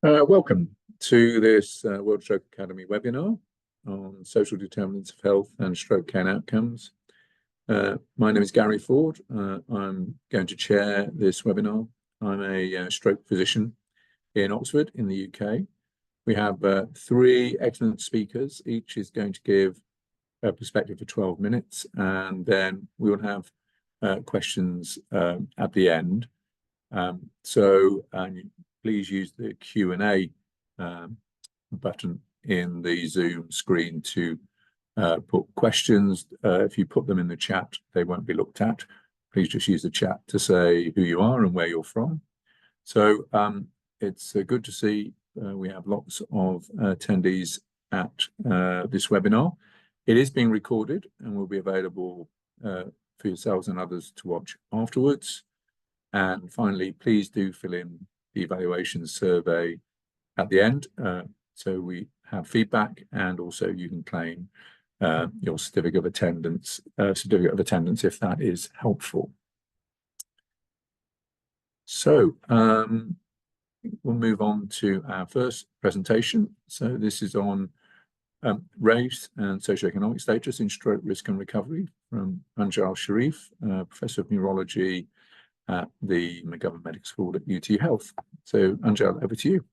Welcome to this World Stroke Academy webinar on social determinants of health and stroke care and outcomes. My name is Gary Ford. I'm going to chair this webinar. I'm a stroke physician in Oxford in the UK. We have three excellent speakers. Each is going to give a perspective for 12 minutes, and then we will have questions at the end. Please use the Q&A button in the Zoom screen to put questions. If you put them in the chat, they won't be looked at. Please just use the chat to say who you are and where you're from. So it's good to see we have lots of attendees at this webinar. It is being recorded and will be available for yourselves and others to watch afterwards. And finally, please do fill in the evaluation survey at the end, so we have feedback, and also you can claim your certificate of attendance if that is helpful. So we'll move on to our first presentation. So this is on race and socioeconomic status in stroke risk and recovery from Anjail Sharrief, Professor of Neurology at the McGovern Medical School at UT Health. So, Anjail, over to you.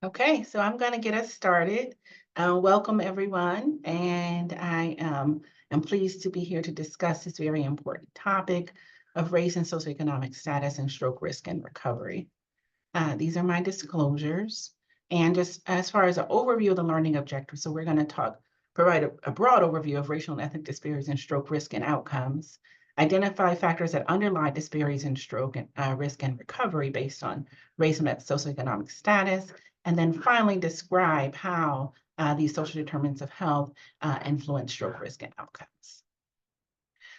Okay, so I'm going to get us started. Welcome, everyone, and I am pleased to be here to discuss this very important topic of race and socioeconomic status in stroke risk and recovery. These are my disclosures. And just as far as an overview of the learning objectives, so we're going to provide a broad overview of racial and ethnic disparities in stroke risk and outcomes, identify factors that underlie disparities in stroke and risk and recovery based on race and socioeconomic status, and then finally describe how these social determinants of health influence stroke risk and outcomes.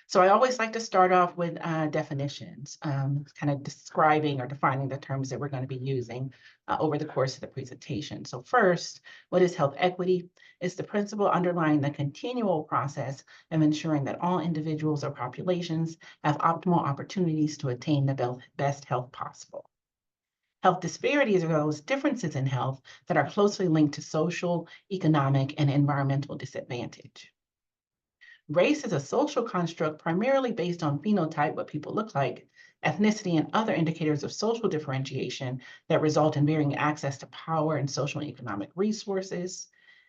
So I always like to start off with definitions, kind of describing or defining the terms that we're going to be using over the course of the presentation. So first, what is health equity? It's the principle underlying the continual process of ensuring that all individuals or populations have optimal opportunities to attain the best health possible. Health disparities are those differences in health that are closely linked to social, economic, and environmental disadvantage. Race is a social construct primarily based on phenotype, what people look like, ethnicity, and other indicators of social differentiation that result in varying access to power and social and economic resources.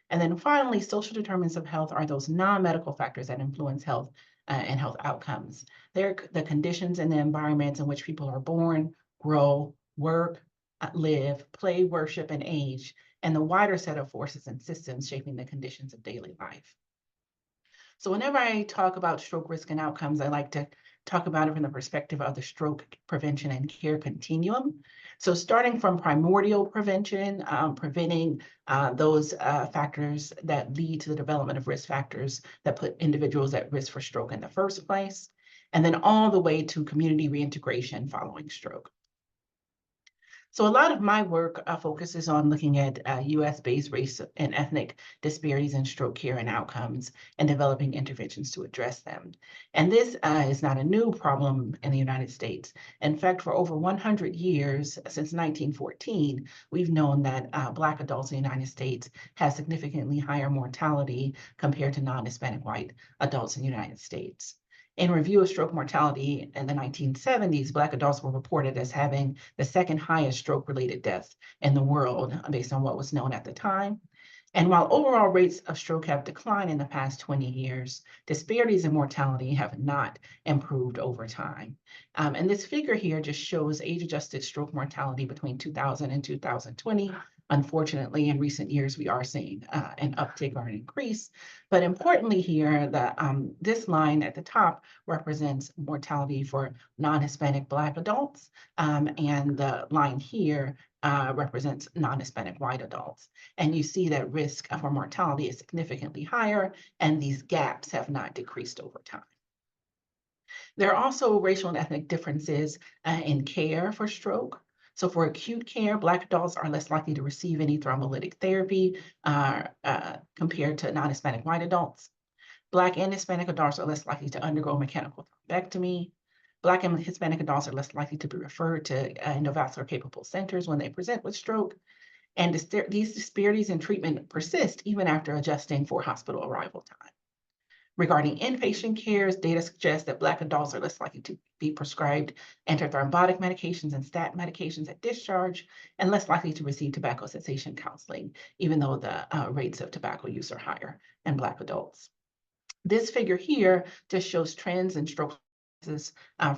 And then finally, social determinants of health are those non-medical factors that influence health and health outcomes. They're the conditions and the environments in which people are born, grow, work, live, play, worship, and age, and the wider set of forces and systems shaping the conditions of daily life. So whenever I talk about stroke risk and outcomes, I like to talk about it from the perspective of the stroke prevention and care continuum. So starting from primordial prevention, preventing those factors that lead to the development of risk factors that put individuals at risk for stroke in the first place, and then all the way to community reintegration following stroke. So a lot of my work focuses on looking at US-based race and ethnic disparities in stroke care and outcomes and developing interventions to address them. And this is not a new problem in the United States. In fact, for over 100 years, since 1914, we've known that Black adults in the United States have significantly higher mortality compared to non-Hispanic white adults in the United States. In review of stroke mortality in the 1970s, Black adults were reported as having the second highest stroke-related deaths in the world based on what was known at the time. And while overall rates of stroke have declined in the past 20 years, disparities in mortality have not improved over time. And this figure here just shows age-adjusted stroke mortality between 2000 and 2020. Unfortunately, in recent years, we are seeing an uptick or an increase. But importantly here, this line at the top represents mortality for non-Hispanic Black adults, and the line here represents non-Hispanic white adults. And you see that risk for mortality is significantly higher, and these gaps have not decreased over time. There are also racial and ethnic differences in care for stroke. So for acute care, Black adults are less likely to receive any thrombolytic therapy compared to non-Hispanic white adults. Black and Hispanic adults are less likely to undergo mechanical thrombectomy. Black and Hispanic adults are less likely to be referred to endovascular capable centers when they present with stroke. And these disparities in treatment persist even after adjusting for hospital arrival time. Regarding inpatient care, data suggests that Black adults are less likely to be prescribed antithrombotic medications and statin medications at discharge, and less likely to receive tobacco cessation counseling, even though the rates of tobacco use are higher in Black adults. This figure here just shows trends in stroke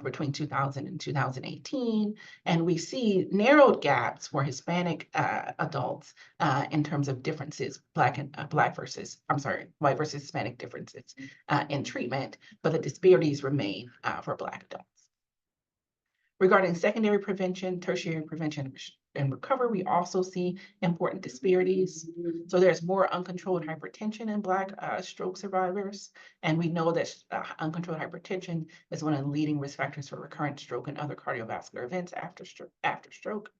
between 2000 and 2018, and we see narrowed gaps for Hispanic adults in terms of differences, white versus Hispanic differences in treatment, but the disparities remain for Black adults. Regarding secondary prevention, tertiary prevention, and recovery, we also see important disparities. So there's more uncontrolled hypertension in Black stroke survivors. And we know that uncontrolled hypertension is one of the leading risk factors for recurrent stroke and other cardiovascular events after stroke.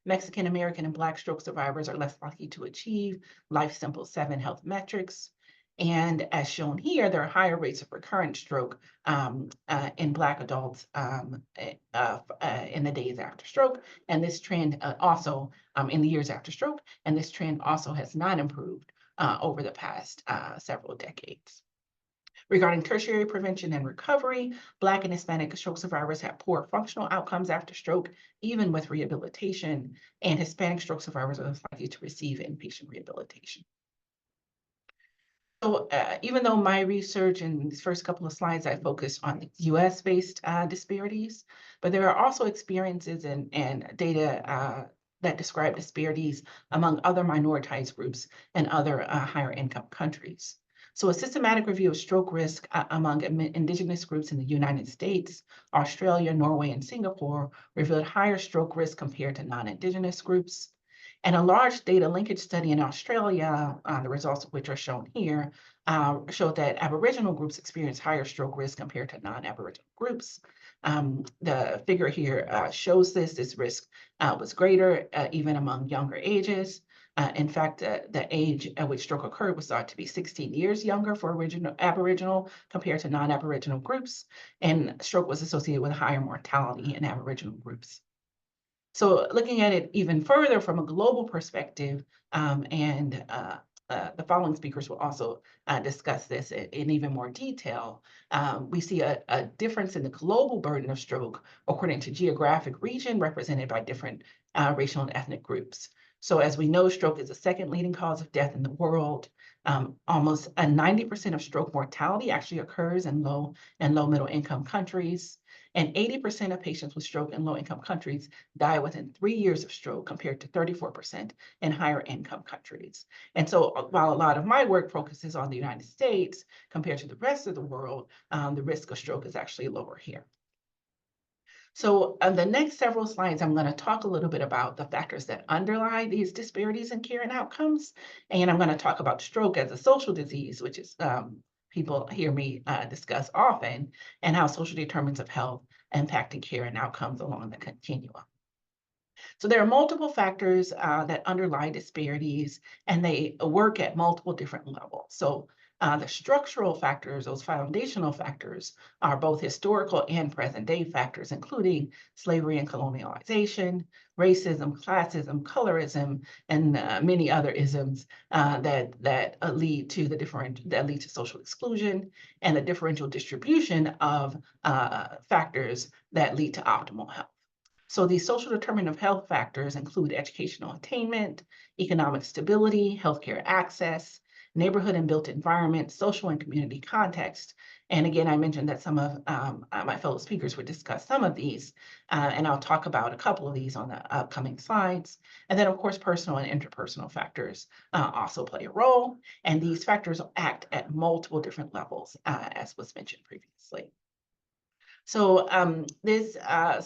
Mexican American and Black stroke survivors are less likely to achieve Life Simple 7 health metrics. And as shown here, there are higher rates of recurrent stroke in Black adults in the days after stroke. And this trend also in the years after stroke, and this trend also has not improved over the past several decades. Regarding tertiary prevention and recovery, Black and Hispanic stroke survivors have poor functional outcomes after stroke, even with rehabilitation, and Hispanic stroke survivors are less likely to receive inpatient rehabilitation. So even though my research in these first couple of slides, I focused on the US-based disparities, but there are also experiences and data that describe disparities among other minoritized groups and other higher income countries. So a systematic review of stroke risk among indigenous groups in the United States, Australia, Norway, and Singapore revealed higher stroke risk compared to non-indigenous groups. And a large data linkage study in Australia, the results of which are shown here, showed that Aboriginal groups experience higher stroke risk compared to non-Aboriginal groups. The figure here shows this risk was greater even among younger ages. In fact, the age at which stroke occurred was thought to be 16 years younger for Aboriginal compared to non-Aboriginal groups, and stroke was associated with higher mortality in Aboriginal groups. So looking at it even further from a global perspective, the following speakers will also discuss this in even more detail, we see a difference in the global burden of stroke according to geographic region represented by different racial and ethnic groups. So as we know, stroke is the second leading cause of death in the world. Almost 90% of stroke mortality actually occurs in low and middle income countries. And 80% of patients with stroke in low-income countries die within 3 years of stroke, compared to 34% in higher-income countries. And so while a lot of my work focuses on the United States, compared to the rest of the world, the risk of stroke is actually lower here. So on the next several slides, I'm going to talk a little bit about the factors that underlie these disparities in care and outcomes. And I'm going to talk about stroke as a social disease, which is people hear me discuss often, and how social determinants of health impacting care and outcomes along the continuum. So there are multiple factors that underlie disparities, and they work at multiple different levels. So the structural factors, those foundational factors, are both historical and present-day factors, including slavery and colonialization, racism, classism, colorism, and many other isms that lead to social exclusion, and the differential distribution of factors that lead to optimal health. So these social determinant of health factors include educational attainment, economic stability, healthcare access, neighborhood and built environment, social and community context. And again, I mentioned that some of my fellow speakers would discuss some of these, and I'll talk about a couple of these on the upcoming slides. And then, of course, personal and interpersonal factors also play a role, and these factors act at multiple different levels, as was mentioned previously. So this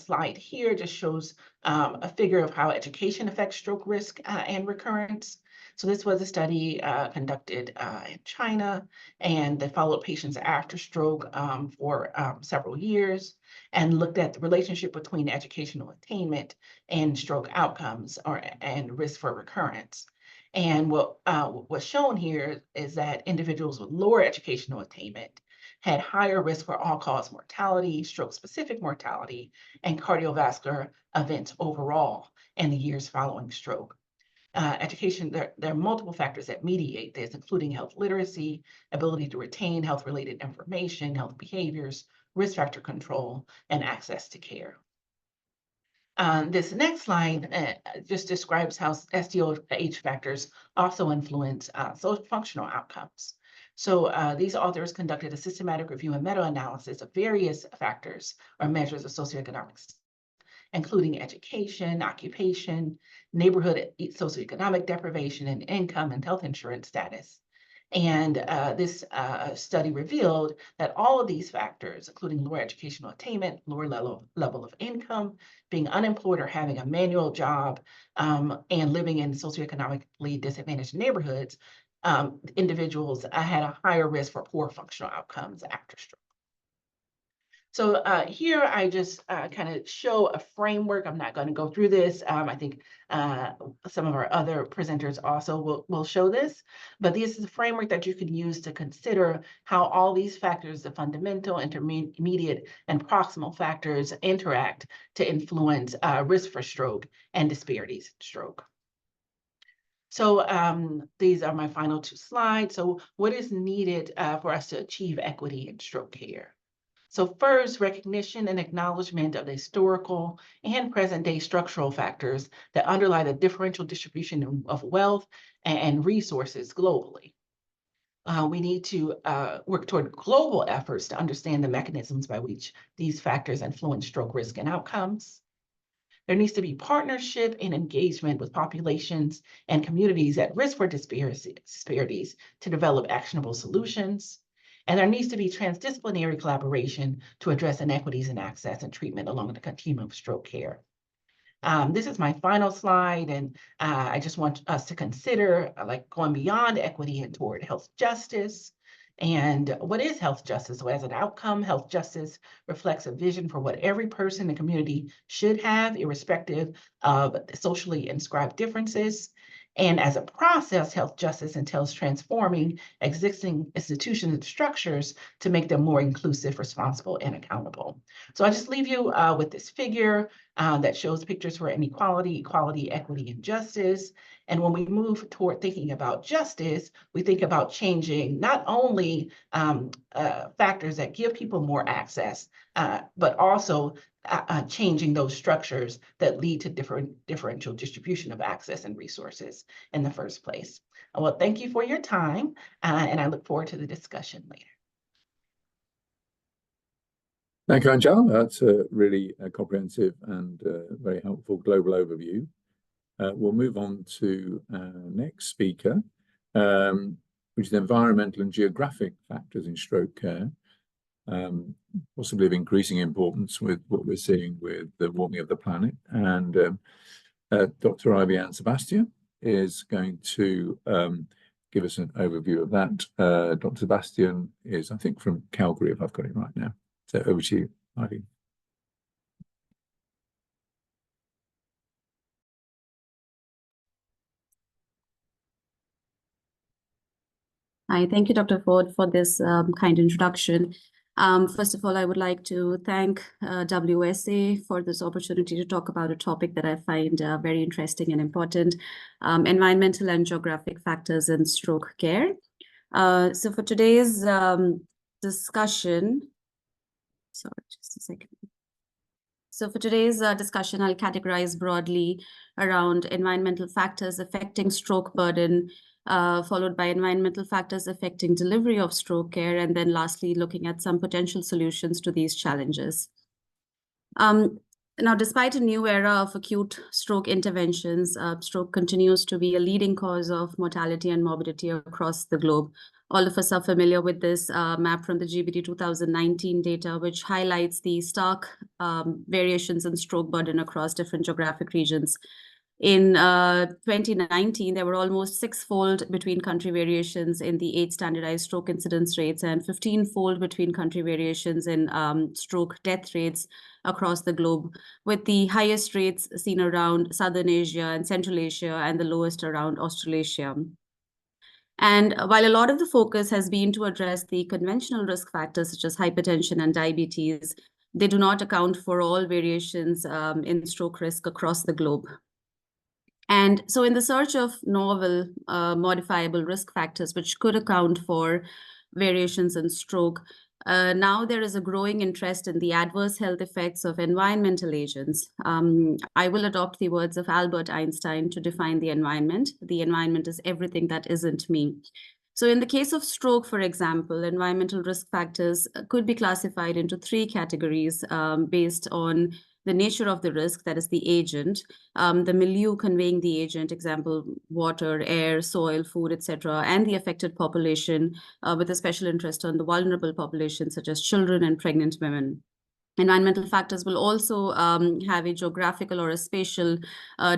slide here just shows a figure of how education affects stroke risk and recurrence. So this was a study conducted in China, and they followed patients after stroke for several years and looked at the relationship between educational attainment and stroke outcomes and risk for recurrence. And what's shown here is that individuals with lower educational attainment had higher risk for all-cause mortality, stroke-specific mortality, and cardiovascular events overall in the years following stroke. Education, there are multiple factors that mediate this, including health literacy, ability to retain health-related information, health behaviors, risk factor control, and access to care. This next slide just describes how SDOH factors also influence social functional outcomes. So these authors conducted a systematic review and meta-analysis of various factors or measures of socioeconomics, including education, occupation, neighborhood socioeconomic deprivation, and income and health insurance status. And this study revealed that all of these factors, including lower educational attainment, lower level of income, being unemployed or having a manual job, and living in socioeconomically disadvantaged neighborhoods, individuals had a higher risk for poor functional outcomes after stroke. So here I just kind of show a framework. I'm not going to go through this. I think some of our other presenters also will show this, but this is a framework that you can use to consider how all these factors, the fundamental, intermediate, and proximal factors interact to influence risk for stroke and disparities in stroke. So these are my final two slides. So what is needed for us to achieve equity in stroke care? So first, recognition and acknowledgement of the historical and present-day structural factors that underlie the differential distribution of wealth and resources globally. We need to work toward global efforts to understand the mechanisms by which these factors influence stroke risk and outcomes. There needs to be partnership and engagement with populations and communities at risk for disparities to develop actionable solutions. And there needs to be transdisciplinary collaboration to address inequities in access and treatment along the continuum of stroke care. This is my final slide, and I just want us to consider like going beyond equity and toward health justice. And what is health justice? So as an outcome, health justice reflects a vision for what every person in the community should have, irrespective of socially inscribed differences. And as a process, health justice entails transforming existing institutions and structures to make them more inclusive, responsible, and accountable. So I just leave you with this figure that shows pictures for inequality, equality, equity, and justice. And when we move toward thinking about justice, we think about changing not only factors that give people more access, but also changing those structures that lead to differential distribution of access and resources in the first place. Well, thank you for your time, and I look forward to the discussion later. Thank you, Anjail. That's a really comprehensive and very helpful global overview. We'll move on to our next speaker, which is environmental and geographic factors in stroke care, possibly of increasing importance with what we're seeing with the warming of the planet. And Dr. Ivy-Ann Sebastian is going to give us an overview of that. Dr. Sebastian is, I think, from Calgary, if I've got it right now. So over to you, Ivy. Hi, thank you, Dr. Ford, for this kind introduction. First of all, I would like to thank WSA for this opportunity to talk about a topic that I find very interesting and important, environmental and geographic factors in stroke care. So for today's discussion, sorry, just a second. So for today's discussion, I'll categorize broadly around environmental factors affecting stroke burden, followed by environmental factors affecting delivery of stroke care, and then lastly, looking at some potential solutions to these challenges. Now, despite a new era of acute stroke interventions, stroke continues to be a leading cause of mortality and morbidity across the globe. All of us are familiar with this map from the GBT 2019 data, which highlights the stark variations in stroke burden across different geographic regions. In 2019, there were almost 6-fold between country variations in the 8 standardized stroke incidence rates and 15-fold between country variations in stroke death rates across the globe, with the highest rates seen around Southern Asia and Central Asia and the lowest around Australasia. And while a lot of the focus has been to address the conventional risk factors such as hypertension and diabetes, they do not account for all variations in stroke risk across the globe. And so in the search of novel modifiable risk factors which could account for variations in stroke, now there is a growing interest in the adverse health effects of environmental agents. I will adopt the words of Albert Einstein to define the environment. The environment is everything that isn't me. So in the case of stroke, for example, environmental risk factors could be classified into 3 categories based on the nature of the risk, that is the agent, the milieu conveying the agent, example, water, air, soil, food, etc., and the affected population with a special interest on the vulnerable population, such as children and pregnant women. Environmental factors will also have a geographical or a spatial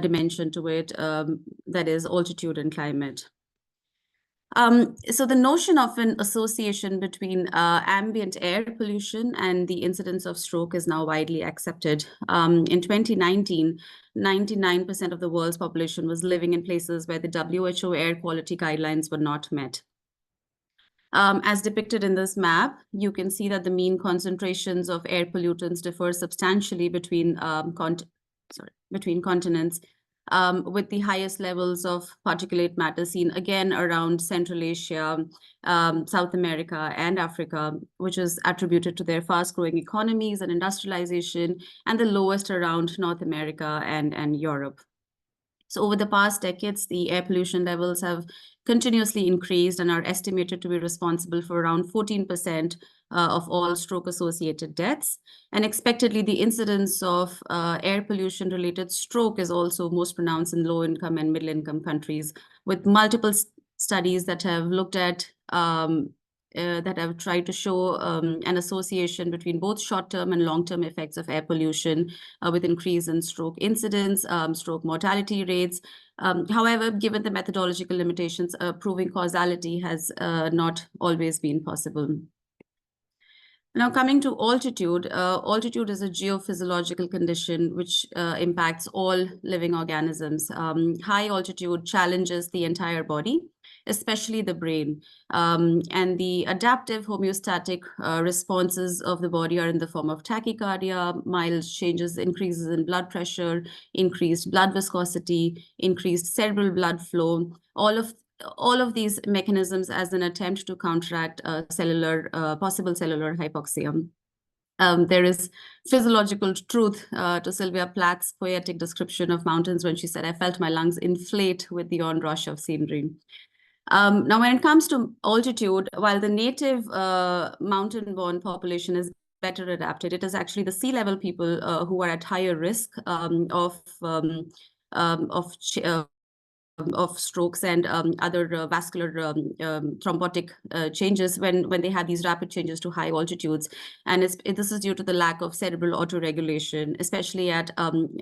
dimension to it, that is altitude and climate. So the notion of an association between ambient air pollution and the incidence of stroke is now widely accepted. In 2019, 99% of the world's population was living in places where the WHO air quality guidelines were not met. As depicted in this map, you can see that the mean concentrations of air pollutants differ substantially between continents, with the highest levels of particulate matter seen again around Central Asia, South America, and Africa, which is attributed to their fast-growing economies and industrialization, and the lowest around North America and Europe. So over the past decades, the air pollution levels have continuously increased and are estimated to be responsible for around 14% of all stroke-associated deaths. And expectedly, the incidence of air pollution-related stroke is also most pronounced in low-income and middle-income countries, with multiple studies that have looked at that have tried to show an association between both short-term and long-term effects of air pollution with increase in stroke incidence, stroke mortality rates. However, given the methodological limitations, proving causality has not always been possible. Now, coming to altitude, altitude is a geophysiological condition which impacts all living organisms. High altitude challenges the entire body, especially the brain. And the adaptive homeostatic responses of the body are in the form of tachycardia, mild changes, increases in blood pressure, increased blood viscosity, increased cerebral blood flow, all of these mechanisms as an attempt to counteract possible cellular hypoxia. There is physiological truth to Sylvia Plath's poetic description of mountains when she said, "I felt my lungs inflate with the onrush of scenery." Now, when it comes to altitude, while the native mountain-born population is better adapted, it is actually the sea level people who are at higher risk of strokes and other vascular thrombotic changes when they have these rapid changes to high altitudes. And this is due to the lack of cerebral autoregulation, especially at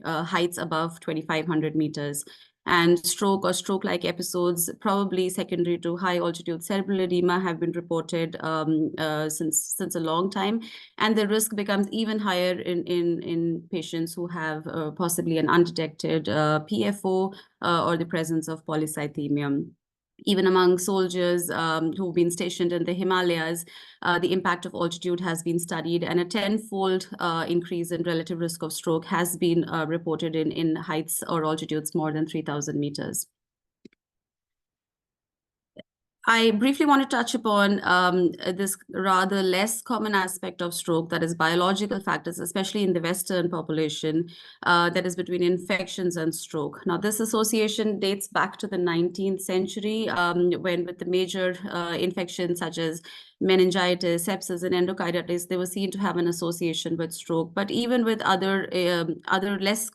heights above 2,500 meters. And stroke or stroke-like episodes, probably secondary to high-altitude cerebral edema, have been reported since a long time. And the risk becomes even higher in patients who have possibly an undetected PFO or the presence of polycythemia. Even among soldiers who've been stationed in the Himalayas, the impact of altitude has been studied, and a 10-fold increase in relative risk of stroke has been reported in heights or altitudes more than 3,000 meters. I briefly want to touch upon this rather less common aspect of stroke, that is biological factors, especially in the Western population, that is between infections and stroke. Now, this association dates back to the 19th century, when with the major infections such as meningitis, sepsis, and endocarditis, they were seen to have an association with stroke. But even with other less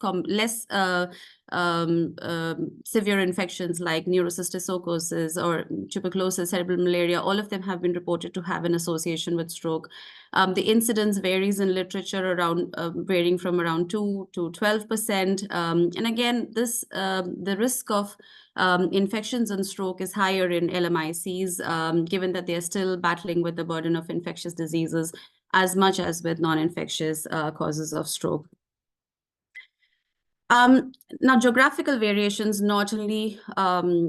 severe infections like neurocysticercosis or tuberculosis, cerebral malaria, all of them have been reported to have an association with stroke. The incidence varies in literature around varying from around 2 to 12%. And again, the risk of infections and stroke is higher in LMICs, given that they are still battling with the burden of infectious diseases as much as with non-infectious causes of stroke. Now, geographical variations not only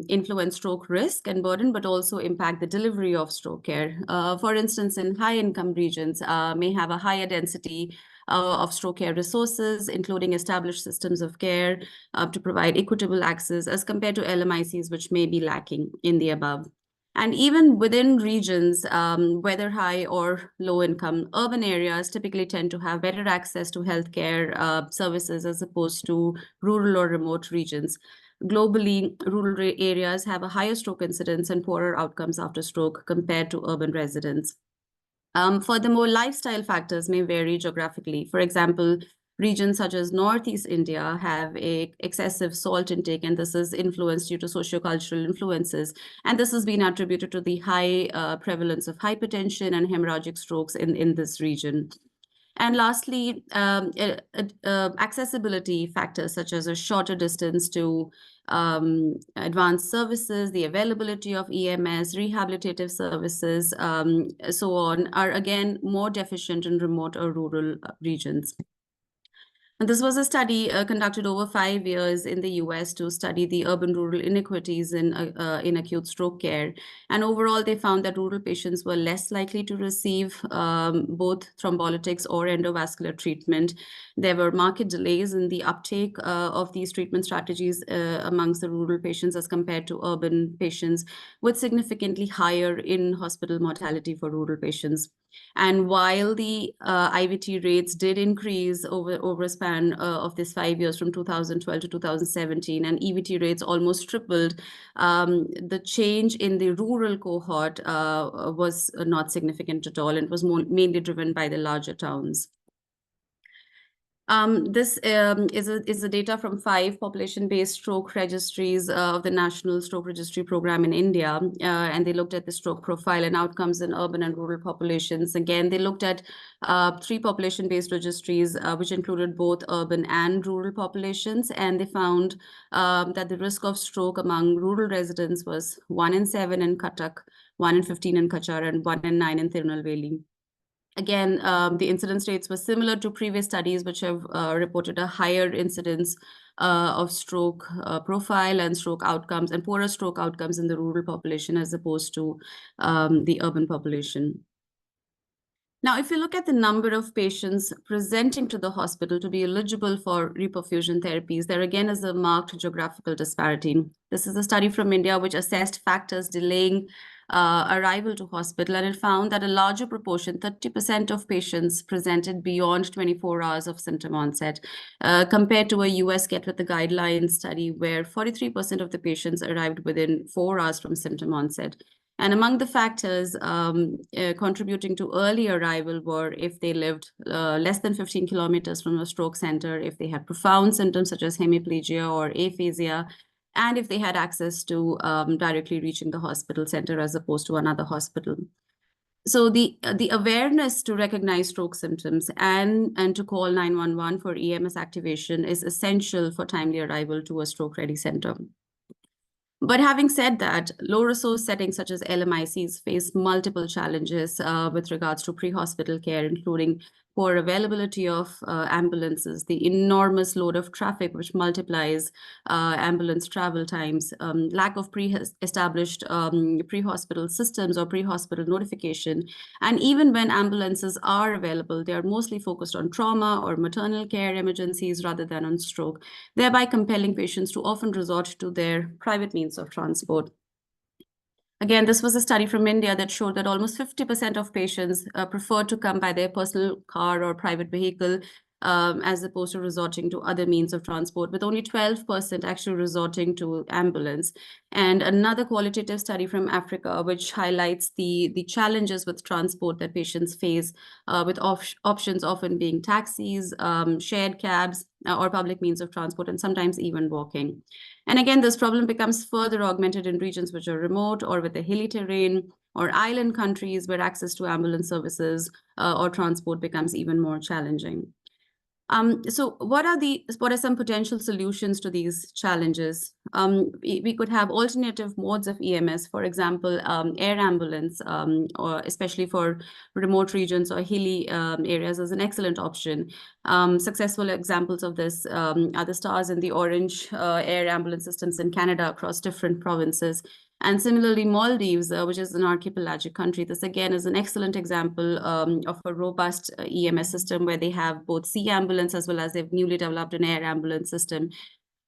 influence stroke risk and burden, but also impact the delivery of stroke care. For instance, in high-income regions may have a higher density of stroke care resources, including established systems of care to provide equitable access as compared to LMICs, which may be lacking in the above. And even within regions, whether high or low income, urban areas typically tend to have better access to healthcare services as opposed to rural or remote regions. Globally, rural areas have a higher stroke incidence and poorer outcomes after stroke compared to urban residents. Furthermore, lifestyle factors may vary geographically. For example, regions such as Northeast India have a excessive salt intake, and this is influenced due to sociocultural influences. And this has been attributed to the high prevalence of hypertension and hemorrhagic strokes in this region. And lastly, accessibility factors such as a shorter distance to advanced services, the availability of EMS, rehabilitative services, so on, are again more deficient in remote or rural regions. And this was a study conducted over 5 years in the US to study the urban-rural inequities in acute stroke care. And overall, they found that rural patients were less likely to receive both thrombolytics or endovascular treatment. There were marked delays in the uptake of these treatment strategies amongst the rural patients as compared to urban patients, with significantly higher in-hospital mortality for rural patients. And while the IVT rates did increase over a span of this 5 years from 2012 to 2017, and EVT rates almost tripled, the change in the rural cohort was not significant at all, and was mainly driven by the larger towns. This is a data from 5 population-based stroke registries of the National Stroke Registry Program in India, and they looked at the stroke profile and outcomes in urban and rural populations. Again, they looked at 3 population-based registries, which included both urban and rural populations, and they found that the risk of stroke among rural residents was 1 in 7 in Cuttack, 1 in 15 in Cachar, and 1 in 9 in Tirunelveli. Again, the incidence rates were similar to previous studies, which have reported a higher incidence of stroke profile and stroke outcomes, and poorer stroke outcomes in the rural population as opposed to the urban population. Now, if you look at the number of patients presenting to the hospital to be eligible for reperfusion therapies, there again is a marked geographical disparity. This is a study from India which assessed factors delaying arrival to hospital, and it found that a larger proportion, 30% of patients, presented beyond 24 hours of symptom onset, compared to a US Get With The Guidelines study where 43% of the patients arrived within 4 hours from symptom onset. And among the factors contributing to early arrival were if they lived less than 15 kilometers from a stroke center, if they had profound symptoms such as hemiplegia or aphasia, and if they had access to directly reaching the hospital center as opposed to another hospital. So the awareness to recognize stroke symptoms and to call 911 for EMS activation is essential for timely arrival to a stroke-ready center. But having said that, low-resource settings such as LMICs face multiple challenges with regards to pre-hospital care, including poor availability of ambulances, the enormous load of traffic which multiplies ambulance travel times, lack of pre-established pre-hospital systems or pre-hospital notification. And even when ambulances are available, they are mostly focused on trauma or maternal care emergencies rather than on stroke, thereby compelling patients to often resort to their private means of transport. Again, this was a study from India that showed that almost 50% of patients prefer to come by their personal car or private vehicle as opposed to resorting to other means of transport, with only 12% actually resorting to ambulance. And another qualitative study from Africa, which highlights the challenges with transport that patients face, with options often being taxis, shared cabs, or public means of transport, and sometimes even walking. And again, this problem becomes further augmented in regions which are remote or with a hilly terrain, or island countries where access to ambulance services or transport becomes even more challenging. So what are some potential solutions to these challenges? We could have alternative modes of EMS, for example, air ambulance, or especially for remote regions or hilly areas is an excellent option. Successful examples of this are the STARS and the Orange air ambulance systems in Canada across different provinces. And similarly, Maldives, which is an archipelagic country, this again is an excellent example of a robust EMS system where they have both sea ambulance as well as they've newly developed an air ambulance system.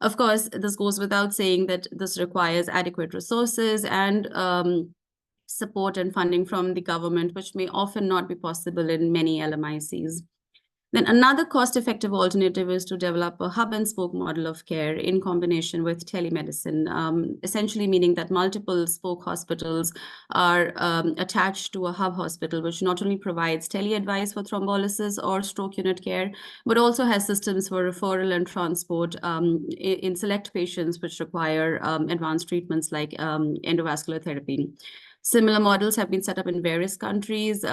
Of course, this goes without saying that this requires adequate resources and support and funding from the government, which may often not be possible in many LMICs. Then another cost-effective alternative is to develop a hub-and-spoke model of care in combination with telemedicine, essentially meaning that multiple spoke hospitals are attached to a hub hospital, which not only provides tele-advice for thrombolysis or stroke unit care, but also has systems for referral and transport in select patients which require advanced treatments like endovascular therapy. Similar models have been set up in various countries.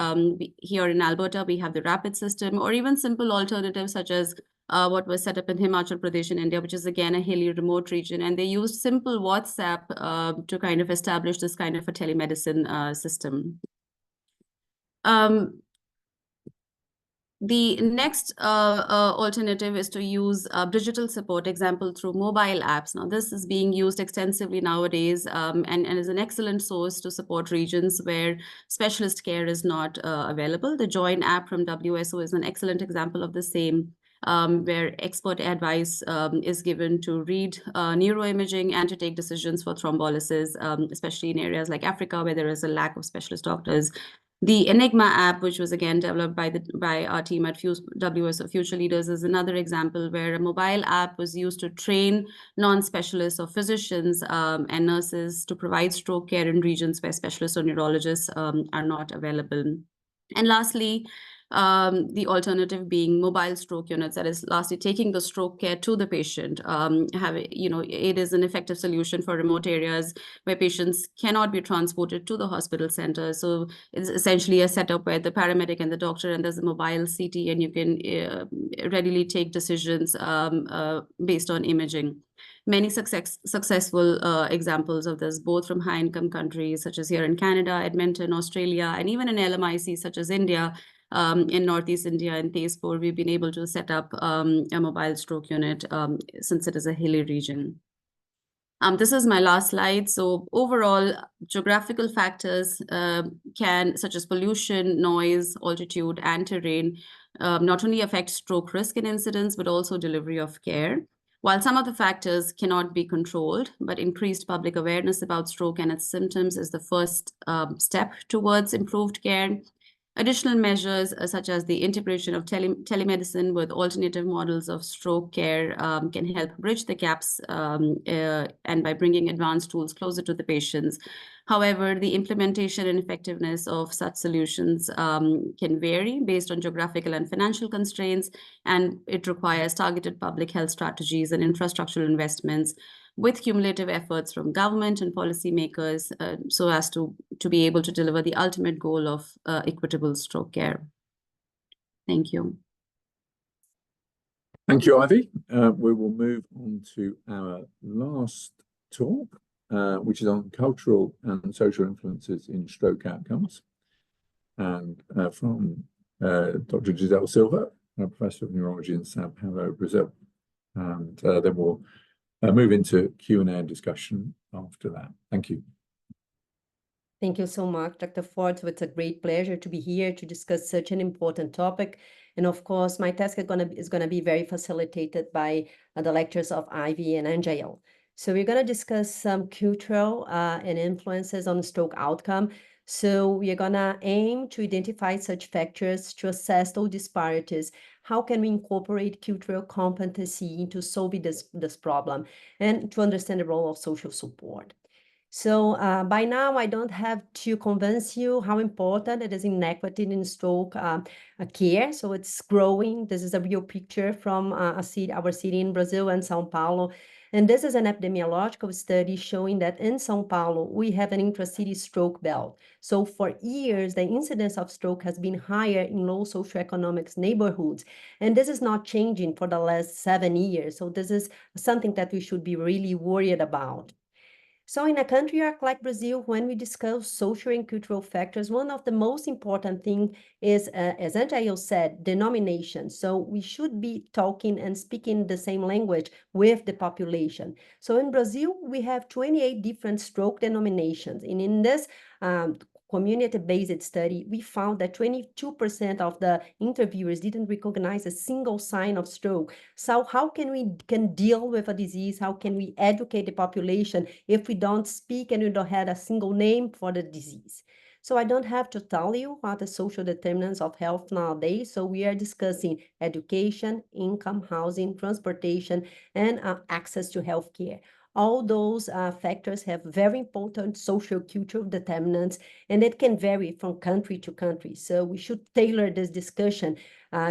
Here in Alberta, we have the RAPID system, or even simple alternatives such as what was set up in Himachal Pradesh in India, which is again a hilly remote region. And they used simple WhatsApp to kind of establish this kind of a telemedicine system. The next alternative is to use digital support, example, through mobile apps. Now, this is being used extensively nowadays and is an excellent source to support regions where specialist care is not available. The Join app from WSO is an excellent example of the same, where expert advice is given to read neuroimaging and to take decisions for thrombolysis, especially in areas like Africa, where there is a lack of specialist doctors. The Enigma app, which was again developed by our team at WSO Future Leaders, is another example where a mobile app was used to train non-specialists or physicians and nurses to provide stroke care in regions where specialists or neurologists are not available. And lastly, the alternative being mobile stroke units, that is lastly taking the stroke care to the patient. It is an effective solution for remote areas where patients cannot be transported to the hospital center. So it's essentially a setup where the paramedic and the doctor, and there's a mobile CT, and you can readily take decisions based on imaging. Many successful examples of this, both from high-income countries such as here in Canada, Edmonton, Australia, and even in LMIC such as India. In Northeast India and Tezpur, we've been able to set up a mobile stroke unit since it is a hilly region. This is my last slide. So overall, geographical factors such as pollution, noise, altitude, and terrain, not only affect stroke risk and incidence, but also delivery of care. While some of the factors cannot be controlled, but increased public awareness about stroke and its symptoms is the first step towards improved care. Additional measures such as the integration of telemedicine with alternative models of stroke care can help bridge the gaps and by bringing advanced tools closer to the patients. However, the implementation and effectiveness of such solutions can vary based on geographical and financial constraints, and it requires targeted public health strategies and infrastructural investments with cumulative efforts from government and policymakers so as to be able to deliver the ultimate goal of equitable stroke care. Thank you. Thank you, Ivy. We will move on to our last talk, which is on cultural and social influences in stroke outcomes. And from Dr. Gisele Silva, Professor of Neurology in Sao Paulo, Brazil. And then we'll move into Q&A and discussion after that. Thank you. Thank you so much, Dr. Ford. So it's a great pleasure to be here to discuss such an important topic. And of course, my task is gonna be very facilitated by the lectures of Ivy and Anjail. So we're gonna discuss some cultural and influences on stroke outcome. So we are gonna aim to identify such factors to assess those disparities. How can we incorporate cultural competency into solving this problem and to understand the role of social support? So by now, I don't have to convince you how important it is inequity in stroke care. So it's growing. This is a real picture from our city in Brazil and Sao Paulo. And this is an epidemiological study showing that in São Paulo, we have an intracity stroke belt. So for years, the incidence of stroke has been higher in low socioeconomic neighborhoods. And this is not changing for the last 7 years. So this is something that we should be really worried about. So in a country like Brazil, when we discuss social and cultural factors, one of the most important things is, as Anjail said, denomination. So we should be talking and speaking the same language with the population. So in Brazil, we have 28 different stroke denominations. And in this community-based study, we found that 22% of the interviewers didn't recognize a single sign of stroke. So how can we deal with a disease? How can we educate the population if we don't speak and we don't have a single name for the disease? So I don't have to tell you what the social determinants of health nowadays. So we are discussing education, income, housing, transportation, and access to healthcare. All those factors have very important social cultural determinants, and it can vary from country to country. So we should tailor this discussion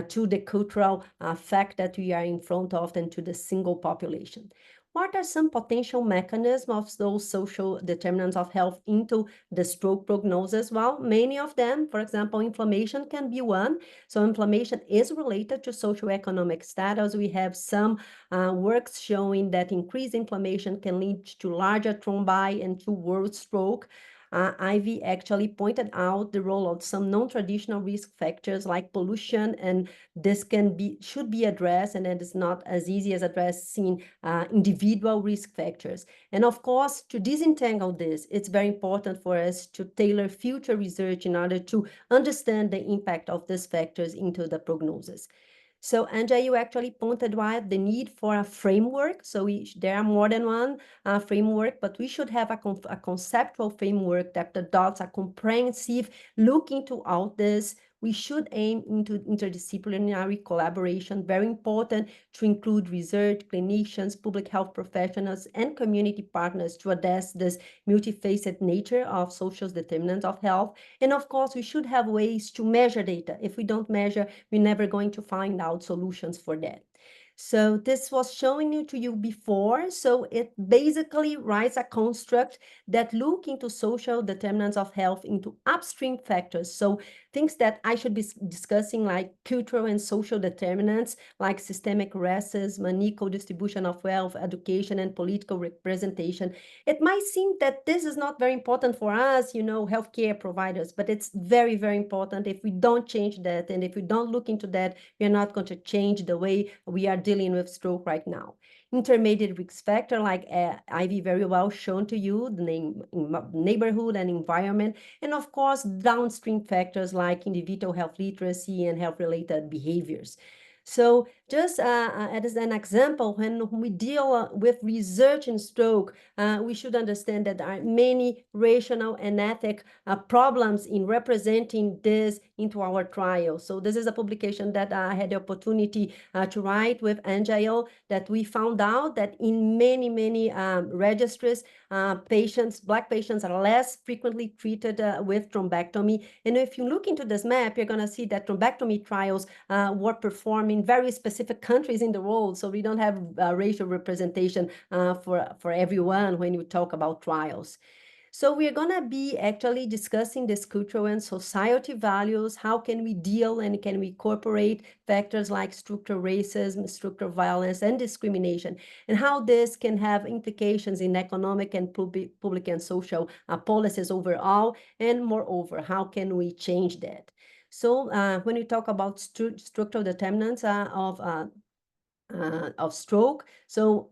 to the cultural fact that we are in front of and to the single population. What are some potential mechanisms of those social determinants of health into the stroke prognosis? Well, many of them, for example, inflammation can be one. So inflammation is related to socioeconomic status. We have some works showing that increased inflammation can lead to larger thrombi and to worse stroke. Ivy actually pointed out the role of some non-traditional risk factors like pollution, and this should be addressed, and it is not as easy as addressing individual risk factors. And of course, to disentangle this, it's very important for us to tailor future research in order to understand the impact of these factors into the prognosis. So Anjail, you actually pointed out the need for a framework. So there are more than one framework, but we should have a conceptual framework that adopts a comprehensive look into all this. We should aim into interdisciplinary collaboration, very important to include research, clinicians, public health professionals, and community partners to address this multifaceted nature of social determinants of health. And of course, we should have ways to measure data. If we don't measure, we're never going to find out solutions for that. So this was showing to you before. So it basically writes a construct that look into social determinants of health into upstream factors. So things that I should be discussing, like cultural and social determinants, like systemic racism, unequal distribution of wealth, education, and political representation. It might seem that this is not very important for us, healthcare providers, but it's very, very important. If we don't change that, and if we don't look into that, we're not going to change the way we are dealing with stroke right now. Intermediate risk factor, like Ivy very well shown to you, the neighborhood and environment, and of course, downstream factors like individual health literacy and health-related behaviors. So just as an example, when we deal with research in stroke, we should understand that there are many rational and ethic problems in representing this into our trial. So this is a publication that I had the opportunity to write with Anjail, that we found out that in many registries, Black patients are less frequently treated with thrombectomy. And if you look into this map, you're going to see that thrombectomy trials were performed in very specific countries in the world. So we don't have racial representation for everyone when you talk about trials. So we're going to be actually discussing this cultural and society values. How can we deal and can we incorporate factors like structural racism, structural violence, and discrimination, and how this can have implications in economic and public and social policies overall, and moreover, how can we change that? So when we talk about structural determinants of stroke. So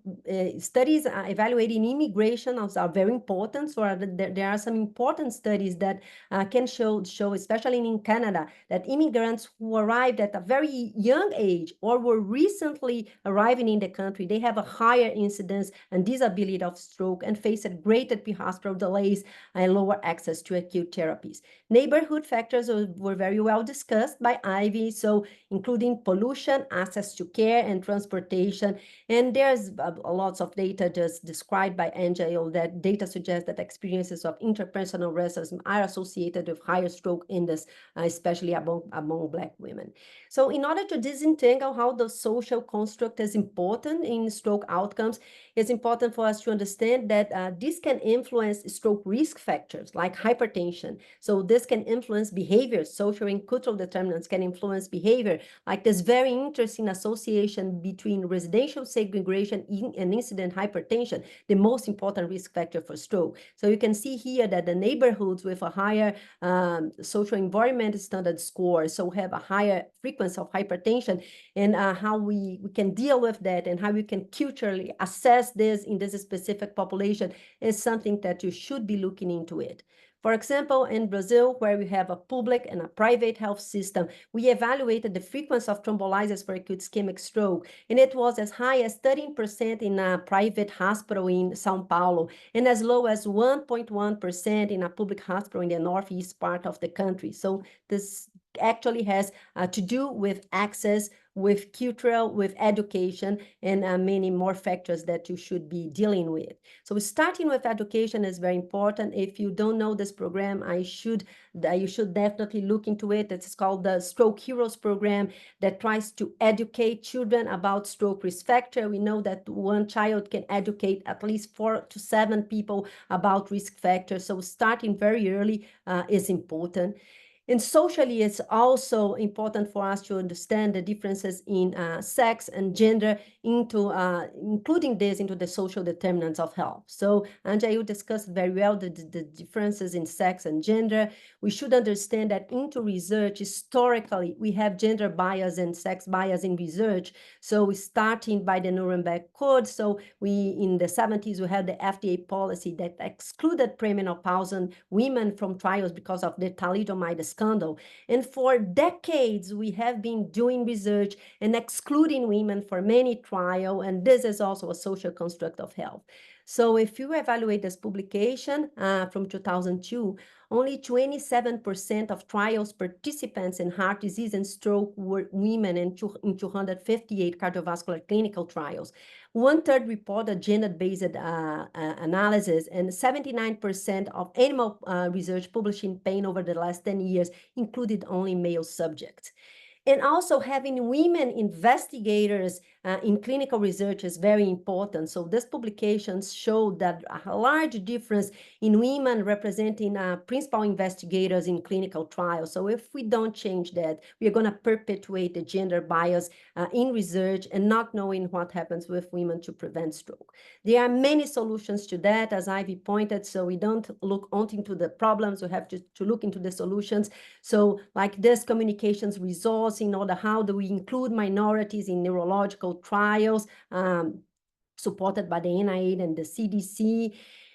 studies evaluating immigration are very important. So there are some important studies that can show, especially in Canada, that immigrants who arrived at a very young age or were recently arriving in the country, they have a higher incidence and disability of stroke and face greater pre-hospital delays and lower access to acute therapies. Neighborhood factors were very well discussed by Ivy, so including pollution, access to care, and transportation. And there's lots of data just described by Anjail that data suggests that experiences of interpersonal racism are associated with higher stroke index, especially among Black women. So in order to disentangle how the social construct is important in stroke outcomes, it's important for us to understand that this can influence stroke risk factors like hypertension. So this can influence behavior. Social and cultural determinants can influence behavior, like this very interesting association between residential segregation and incident hypertension, the most important risk factor for stroke. So you can see here that the neighborhoods with a higher social environment standard score, so have a higher frequency of hypertension, and how we can deal with that and how we can culturally assess this in this specific population is something that you should be looking into it. For example, in Brazil, where we have a public and a private health system, we evaluated the frequency of thrombolysis for acute ischemic stroke, and it was as high as 13% in a private hospital in São Paulo, and as low as 1.1% in a public hospital in the northeast part of the country. So this actually has to do with access, with cultural, with education, and many more factors that you should be dealing with. So starting with education is very important. If you don't know this program, you should definitely look into it. It's called the Stroke Heroes program that tries to educate children about stroke risk factor. We know that one child can educate at least 4 to 7 people about risk factors. So starting very early is important. And socially, it's also important for us to understand the differences in sex and gender, including this into the social determinants of health. So Anjail discussed very well the differences in sex and gender. We should understand that into research, historically, we have gender bias and sex bias in research. So starting by the Nuremberg Code, so in the 70s, we had the FDA policy that excluded premenopausal women from trials because of the thalidomide scandal. And for decades, we have been doing research and excluding women for many trials, and this is also a social construct of health. So if you evaluate this publication from 2002, only 27% of trials participants in heart disease and stroke were women in 258 cardiovascular clinical trials. 1/3 reported gender-based analysis, and 79% of animal research published in pain over the last 10 years included only male subjects. And also having women investigators in clinical research is very important. So these publications show that a large difference in women representing principal investigators in clinical trials. So if we don't change that, we are going to perpetuate the gender bias in research and not knowing what happens with women to prevent stroke. There are many solutions to that, as Ivy pointed, so we don't look only into the problems, we have to look into the solutions. So like this communications resource, in order how do we include minorities in neurological trials supported by the NIH and the CDC.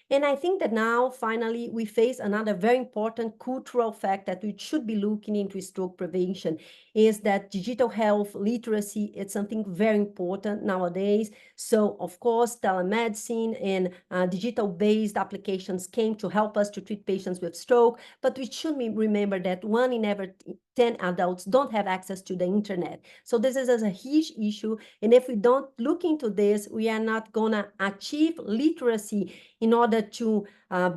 And I think that now, finally, we face another very important cultural fact that we should be looking into stroke prevention, is that digital health literacy is something very important nowadays. So, of course, telemedicine and digital-based applications came to help us to treat patients with stroke, but we should remember that 1 in every 10 adults don't have access to the internet. So this is a huge issue, and if we don't look into this, we are not gonna achieve literacy in order to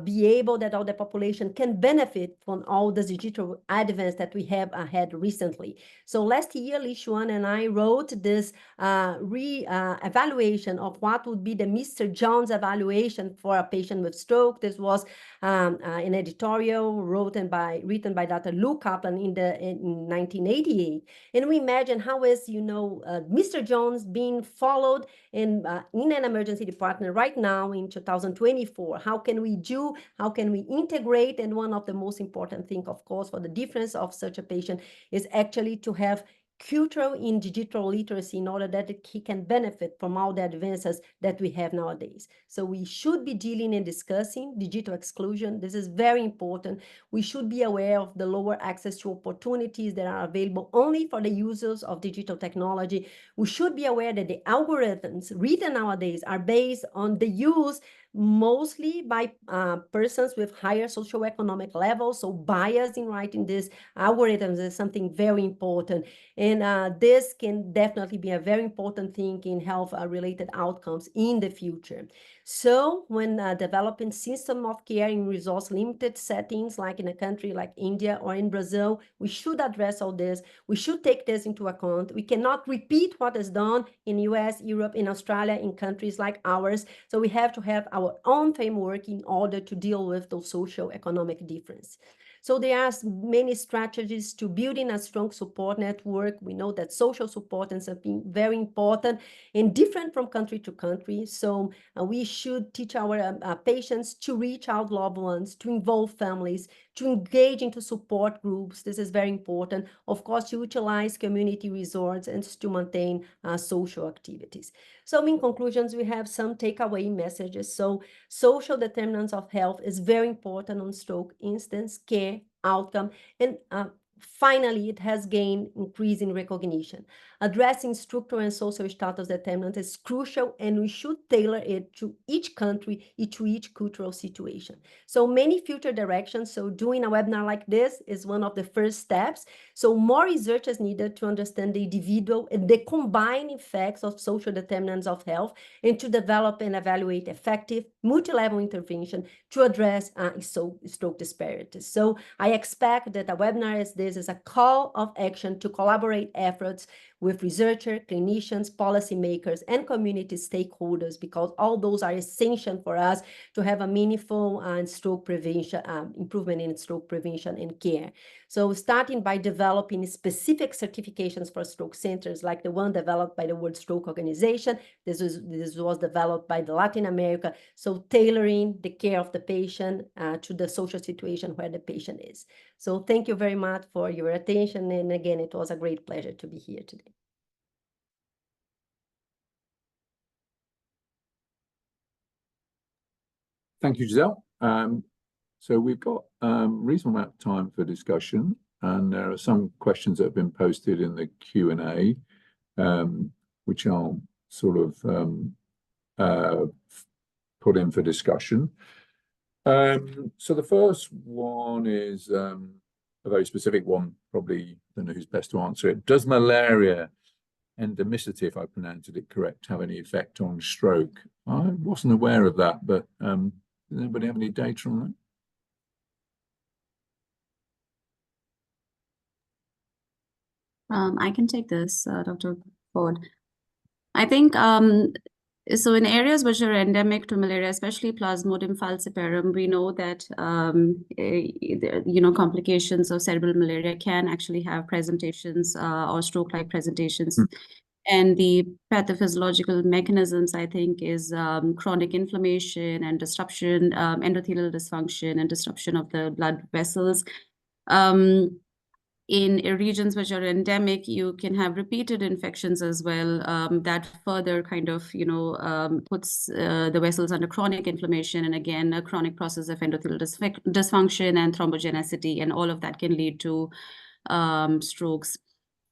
be able that all the population can benefit from all the digital advance that we have had recently. So last year, Lishuan and I wrote this evaluation of what would be the Mr. Jones evaluation for a patient with stroke. This was an editorial written by Dr. Lou Kaplan in 1988. And we imagine how is, Mr. Jones being followed in an emergency department right now in 2024. How can we integrate? And one of the most important things, of course, for the difference of such a patient is actually to have cultural in digital literacy in order that he can benefit from all the advances that we have nowadays. So we should be dealing and discussing digital exclusion. This is very important. We should be aware of the lower access to opportunities that are available only for the users of digital technology. We should be aware that the algorithms written nowadays are based on the use mostly by persons with higher socioeconomic levels. So bias in writing these algorithms is something very important. And this can definitely be a very important thing in health-related outcomes in the future. So when developing system of care in resource-limited settings, like in a country like India or in Brazil, we should address all this. We should take this into account. We cannot repeat what is done in US, Europe, in Australia, in countries like ours. So we have to have our own framework in order to deal with those socio-economic differences. So there are many strategies to building a strong support network. We know that social support is something very important and different from country to country. So we should teach our patients to reach out loved ones, to involve families, to engage into support groups. This is very important. Of course, to utilize community resorts and to maintain social activities. So in conclusions, we have some takeaway messages. So social determinants of health is very important on stroke instance, care, outcome, and finally, it has gained increasing recognition. Addressing structural and social status determinants is crucial, and we should tailor it to each country, to each cultural situation. So many future directions. So doing a webinar like this is one of the first steps. So more research is needed to understand the individual and the combined effects of social determinants of health, and to develop and evaluate effective multi-level intervention to address stroke disparities. So I expect that a webinar as this is a call of action to collaborate efforts with researchers, clinicians, policymakers, and community stakeholders, because all those are essential for us to have a meaningful stroke prevention, improvement in stroke prevention and care. So starting by developing specific certifications for stroke centers, like the one developed by the World Stroke Organization. This was developed by the Latin America. So tailoring the care of the patient to the social situation where the patient is. So thank you very much for your attention. And again, it was a great pleasure to be here today. Thank you, Gisele. So we've got a reasonable amount of time for discussion, and there are some questions that have been posted in the Q&A, which I'll sort of put in for discussion. So the first one is a very specific one, probably don't know who's best to answer it. Does malaria endemicity, if I pronounced it correct, have any effect on stroke? I wasn't aware of that, but does anybody have any data on that? I can take this, Dr. Ford. I think so in areas which are endemic to malaria, especially Plasmodium falciparum, we know that complications of cerebral malaria can actually have presentations or stroke-like presentations. And the pathophysiological mechanisms, I think, is chronic inflammation and disruption, endothelial dysfunction and disruption of the blood vessels. In regions which are endemic, you can have repeated infections as well. That further kind of, puts the vessels under chronic inflammation, and again, a chronic process of endothelial dysfunction and thrombogenicity, and all of that can lead to strokes.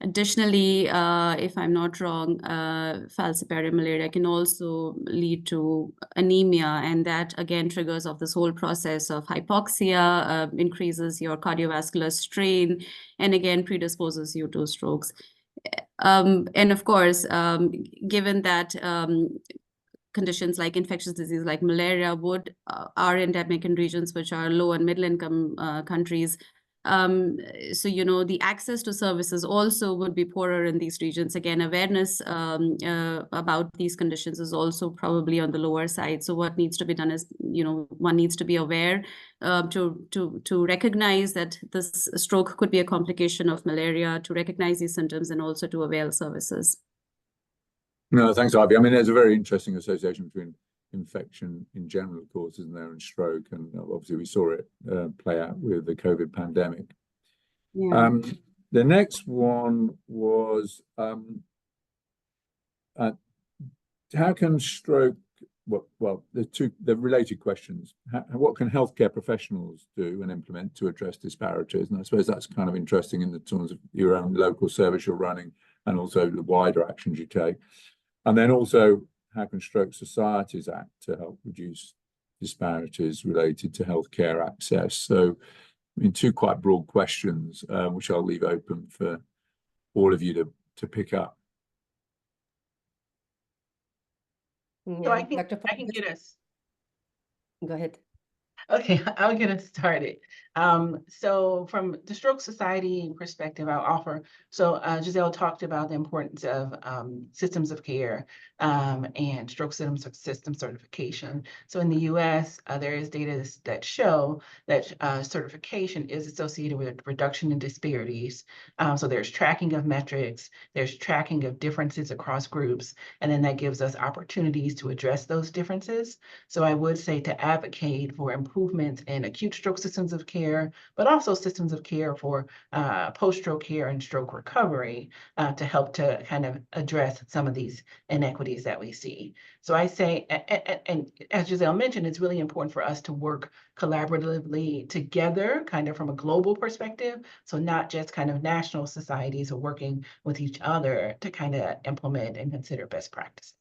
Additionally, if I'm not wrong, falciparum malaria can also lead to anemia, and that again triggers off this whole process of hypoxia, increases your cardiovascular strain, and again predisposes you to strokes. And of course, given that conditions like infectious disease like malaria are endemic in regions which are low and middle income countries, so the access to services also would be poorer in these regions. Again, awareness about these conditions is also probably on the lower side. So what needs to be done is, one needs to be aware to recognize that this stroke could be a complication of malaria, to recognize these symptoms, and also to avail services. No, thanks, Ivy. I mean, there's a very interesting association between infection in general, of course, isn't there, and stroke, and obviously we saw it play out with the COVID pandemic. Yeah. The next one was how can stroke, well, they're related questions. What can healthcare professionals do and implement to address disparities? And I suppose that's kind of interesting in the terms of your own local service you're running, and also the wider actions you take. And then also, how can stroke societies act to help reduce disparities related to healthcare access. So, I mean, two quite broad questions, which I'll leave open for all of you to pick up. So I Dr. can get us. Go ahead. Okay, I'll get us started. So from the Stroke Society perspective, I'll offer, so Gisele talked about the importance of systems of care and stroke system certification. So in the US, there is data that show that certification is associated with a reduction in disparities. So there's tracking of metrics, there's tracking of differences across groups, and then that gives us opportunities to address those differences. So I would say to advocate for improvements in acute stroke systems of care, but also systems of care for post-stroke care and stroke recovery to help to kind of address some of these inequities that we see. So I say, and as Gisele mentioned, it's really important for us to work collaboratively together, kind of from a global perspective. So not just kind of national societies are working with each other to kind of implement and consider best practices.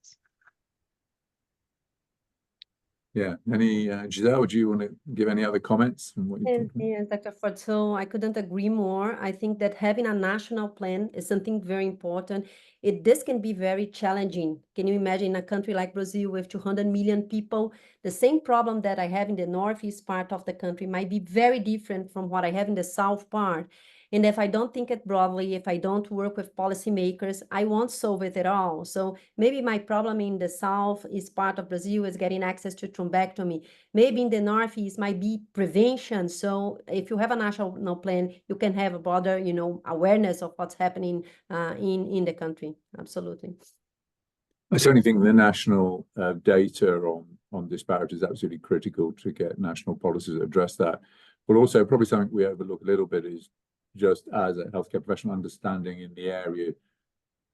Yeah. Any, Gisele, would you want to give any other comments on what you Yes, Dr. Ford, so I couldn't agree more. I think that having a national plan is something very important. This can be very challenging. Can you imagine a country like Brazil with 200 million people? The same problem that I have in the northeast part of the country might be very different from what I have in the south part. And if I don't think it broadly, if I don't work with policymakers, I won't solve it at all. So maybe my problem in the southeast part of Brazil is getting access to thrombectomy. Maybe in the northeast might be prevention. So if you have a national plan, you can have a broader, awareness of what's happening in the country. Absolutely. I certainly think the national data on disparities is absolutely critical to get national policies that address that. But also probably something we overlook a little bit is just as a healthcare professional understanding in the area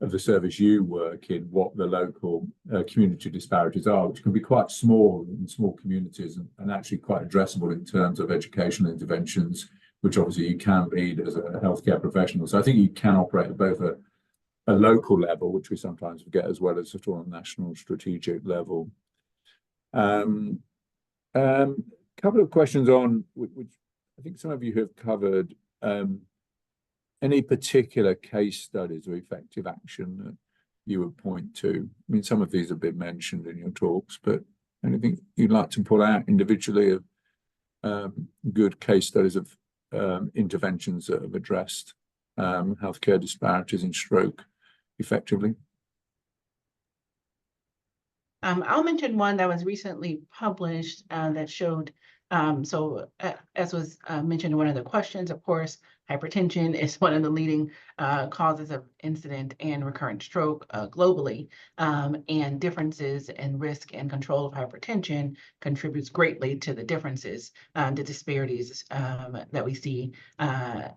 of the service you work in, what the local community disparities are, which can be quite small in small communities and actually quite addressable in terms of educational interventions, which obviously you can lead as a healthcare professional. So I think you can operate at both a local level, which we sometimes forget, as well as sort of on a national strategic level. Couple of questions on which I think some of you have covered. Any particular case studies of effective action that you would point to? I mean, some of these have been mentioned in your talks, but anything you'd like to pull out individually of good case studies of interventions that have addressed healthcare disparities in stroke effectively? I'll mention one that was recently published that showed, as was mentioned in one of the questions, of course, hypertension is one of the leading causes of incident and recurrent stroke globally, and differences in risk and control of hypertension contributes greatly to the differences, the disparities that we see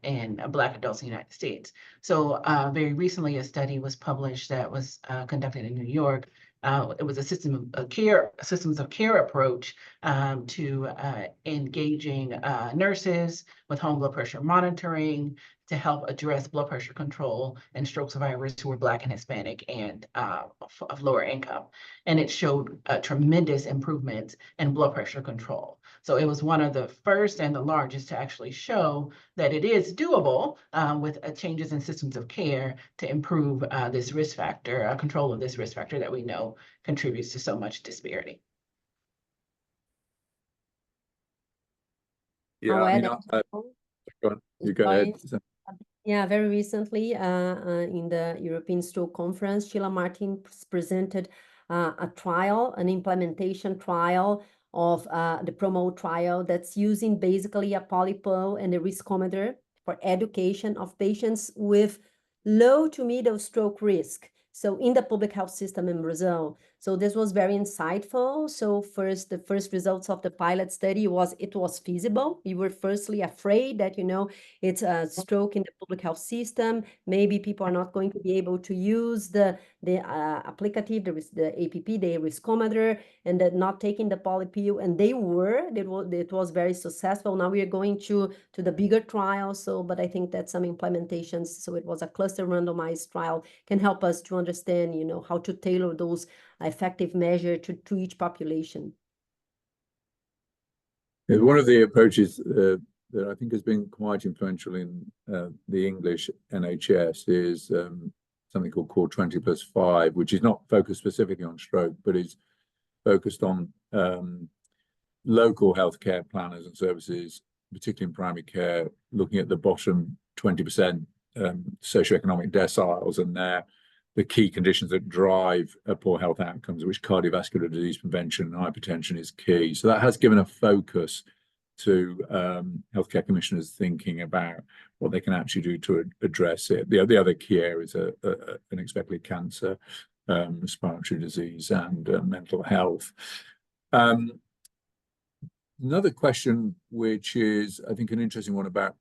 in Black adults in the United States. So very recently, a study was published that was conducted in New York. It was a systems of care approach to engaging nurses with home blood pressure monitoring to help address blood pressure control in stroke survivors who were Black and Hispanic and of lower income. And it showed tremendous improvements in blood pressure control. So it was one of the first and the largest to actually show that it is doable with changes in systems of care to improve this risk factor, control of this risk factor that we know contributes to so much disparity. Yeah, I mean, go on. You go ahead. Yeah, very recently in the European Stroke Conference, Sheila Martin presented a trial, an implementation trial of the PROMOTE trial that's using basically a polypo and a riskometer for education of patients with low to middle stroke risk. So in the public health system in Brazil. So this was very insightful. So the first results of the pilot study was it was feasible. We were firstly afraid that, it's a stroke in the public health system. Maybe people are not going to be able to use the applicative, the APP, the riskometer, and then not taking the polypill. And it was very successful. Now we are going to the bigger trial. So, but I think that some implementations, so it was a cluster randomized trial, can help us to understand, how to tailor those effective measure to each population. One of the approaches that I think has been quite influential in the English NHS is something called Core 20+5, which is not focused specifically on stroke, but is focused on local healthcare planners and services, particularly in primary care, looking at the bottom 20% socioeconomic deciles and the key conditions that drive poor health outcomes, which cardiovascular disease prevention and hypertension is key. So that has given a focus to healthcare commissioners thinking about what they can actually do to address it. The other key areas are unexpected cancer, respiratory disease, and mental health. Another question, which is, I think, an interesting one about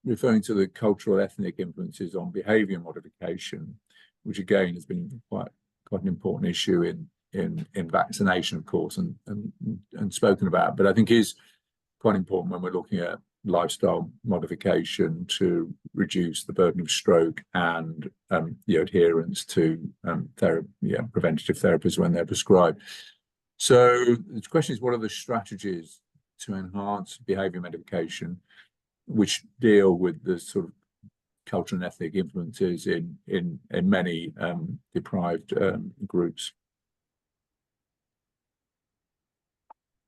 referring to the cultural ethnic influences on behavior modification, which again has been quite an important issue in vaccination, of course, and spoken about, but I think is quite important when we're looking at lifestyle modification to reduce the burden of stroke and the adherence to preventative therapies when they're prescribed. So the question is, what are the strategies to enhance behavior modification which deal with the sort of cultural and ethnic influences in many deprived groups?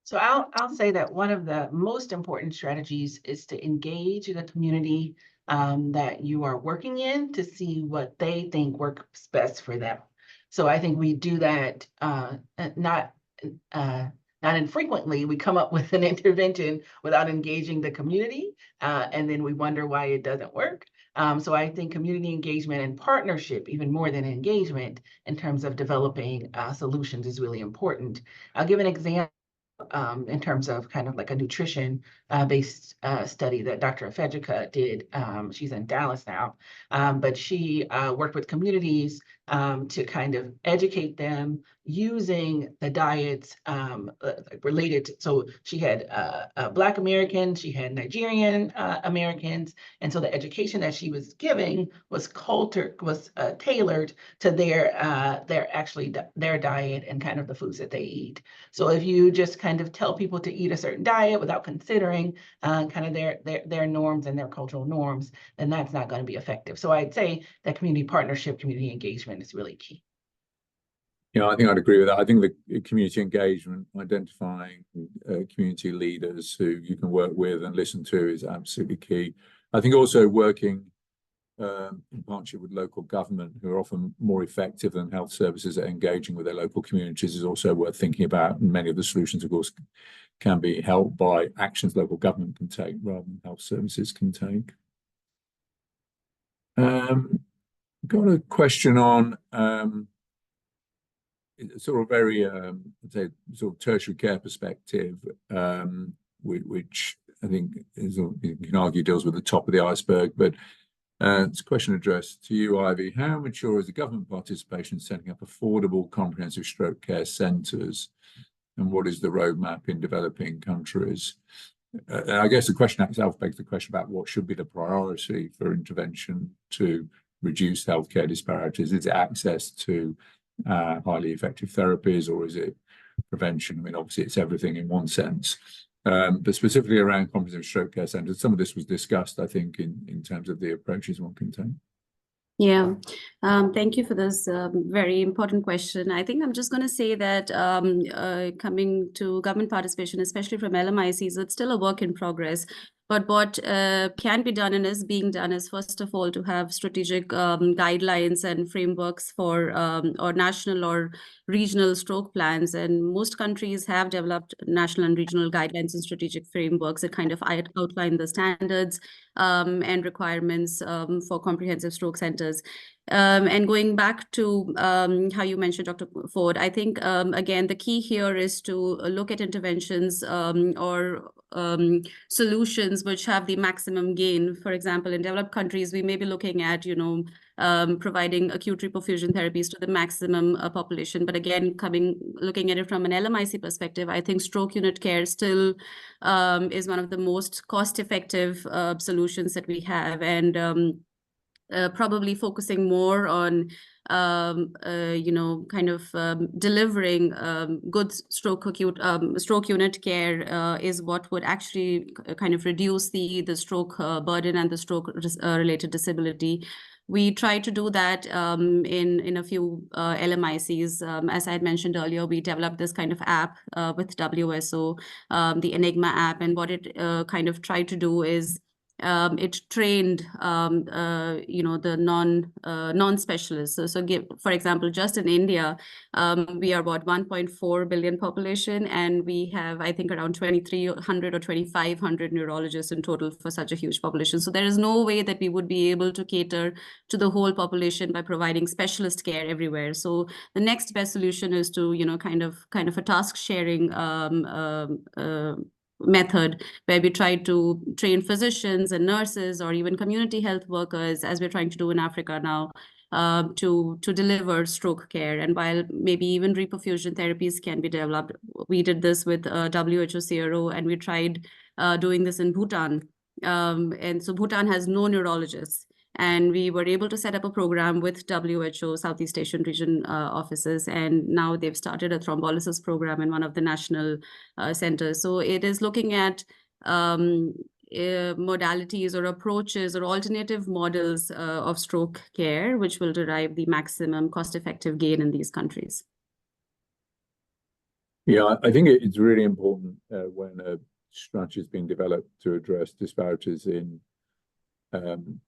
So I'll say that one of the most important strategies is to engage the community that you are working in to see what they think works best for them. So I think we do that not infrequently. We come up with an intervention without engaging the community, and then we wonder why it doesn't work. So I think community engagement and partnership, even more than engagement, in terms of developing solutions is really important. I'll give an example. In terms of kind of like a nutrition based study that Dr. Afedjika did. She's in Dallas now, but she worked with communities to kind of educate them using the diets related to, so she had Black Americans, she had Nigerian Americans, and so the education that she was giving was tailored to their diet and kind of the foods that they eat. So if you just kind of tell people to eat a certain diet without considering kind of their norms and their cultural norms, then that's not going to be effective. So I'd say that community partnership, community engagement is really key. You know, I think I'd agree with that. I think the community engagement, identifying community leaders who you can work with and listen to is absolutely key. I think also working in partnership with local government, who are often more effective than health services at engaging with their local communities, is also worth thinking about. And many of the solutions, of course, can be helped by actions local government can take rather than health services can take. Got a question on sort of very, I'd say, sort of tertiary care perspective, which I think is, you can argue, deals with the top of the iceberg, but it's a question addressed to you, Ivy. How mature is the government participation in setting up affordable comprehensive stroke care centres, and what is the roadmap in developing countries? And I guess the question itself begs the question about what should be the priority for intervention to reduce healthcare disparities. Is it access to highly effective therapies, or is it prevention? I mean, obviously it's everything in one sense, but specifically around comprehensive stroke care centres, some of this was discussed, I think, in terms of the approaches one can take. Yeah, thank you for this very important question. I think I'm just going to say that coming to government participation, especially from LMICs, it's still a work in progress. But what can be done and is being done is, first of all, to have strategic guidelines and frameworks for or national or regional stroke plans. And most countries have developed national and regional guidelines and strategic frameworks that kind of outline the standards and requirements for comprehensive stroke centers. And going back to how you mentioned, Dr. Ford, I think, again, the key here is to look at interventions or solutions which have the maximum gain. For example, in developed countries, we may be looking at, providing acute reperfusion therapies to the maximum population. But again, looking at it from an LMIC perspective, I think stroke unit care still is one of the most cost-effective solutions that we have. And probably focusing more on delivering good stroke unit care is what would actually kind of reduce the stroke burden and the stroke related disability. We try to do that in a few LMICs. As I had mentioned earlier, we developed this kind of app with WSO, the Enigma app, and what it kind of tried to do is it trained the non-specialists. So for example, just in India, we are about 1.4 billion population, and we have, I think, around 2,300 or 2,500 neurologists in total for such a huge population. So there is no way that we would be able to cater to the whole population by providing specialist care everywhere. So the next best solution is to kind of a task sharing method, where we try to train physicians and nurses or even community health workers, as we're trying to do in Africa now, to deliver stroke care. And while maybe even reperfusion therapies can be developed, we did this with WHO CRO, and we tried doing this in Bhutan. And so Bhutan has no neurologists. And we were able to set up a program with WHO Southeast Asian region offices. And now they've started a thrombolysis program in one of the national centers. So it is looking at modalities or approaches or alternative models of stroke care, which will derive the maximum cost-effective gain in these countries. Yeah, I think it's really important when a strategy is being developed to address disparities in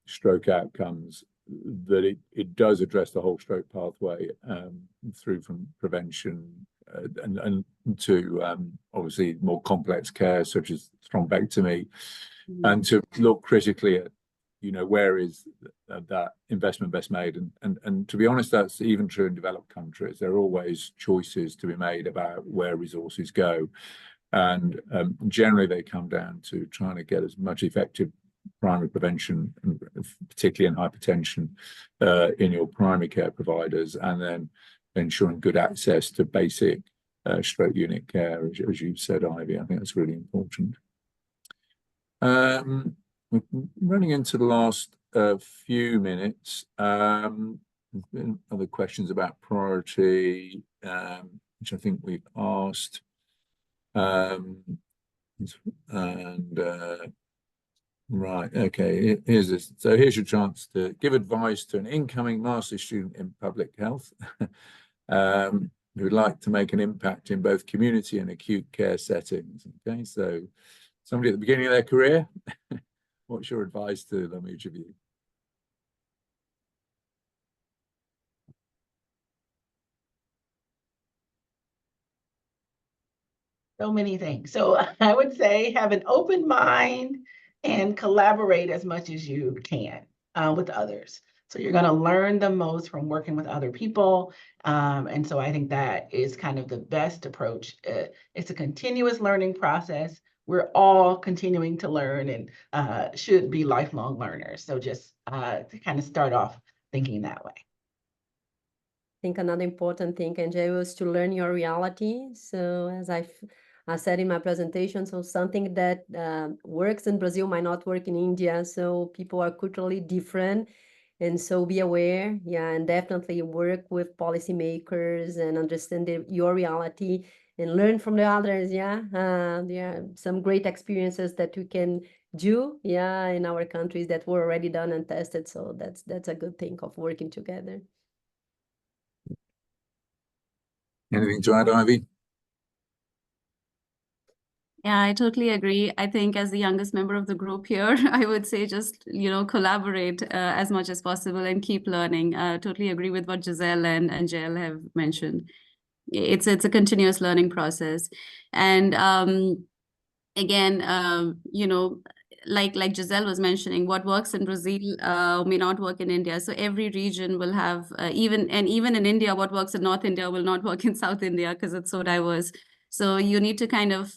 stroke outcomes, that it does address the whole stroke pathway through from prevention and to obviously more complex care such as thrombectomy, and to look critically at where is that investment best made, and to be honest, that's even true in developed countries. There are always choices to be made about where resources go, and generally they come down to trying to get as much effective primary prevention, particularly in hypertension, in your primary care providers, and then ensuring good access to basic stroke unit care, as you said, Ivy. I think that's really important. We're running into the last few minutes. There's been other questions about priority, which I think we've asked. Right, okay, here's this. So here's your chance to give advice to an incoming master's student in public health who would like to make an impact in both community and acute care settings. Okay, so somebody at the beginning of their career, what's your advice to them, each of you? So many things. So I would say have an open mind and collaborate as much as you can with others. So you're going to learn the most from working with other people. And so I think that is kind of the best approach. It's a continuous learning process. We're all continuing to learn and should be lifelong learners. So just to kind of start off thinking that way. I think another important thing, Anjail, is to learn your reality. So as I said in my presentation, so something that works in Brazil might not work in India. So people are culturally different. And so be aware, yeah, and definitely work with policymakers and understand your reality and learn from the others, yeah. There are some great experiences that we can do, yeah, in our countries that were already done and tested. So that's a good thing of working together. Anything to add, Ivy? Yeah, I totally agree. I think as the youngest member of the group here, I would say just, collaborate as much as possible and keep learning. Totally agree with what Gisele and Anjail have mentioned. It's a continuous learning process. And again, like Gisele was mentioning, what works in Brazil may not work in India. So every region will have, even in India, what works in North India will not work in South India because it's so diverse. So you need to kind of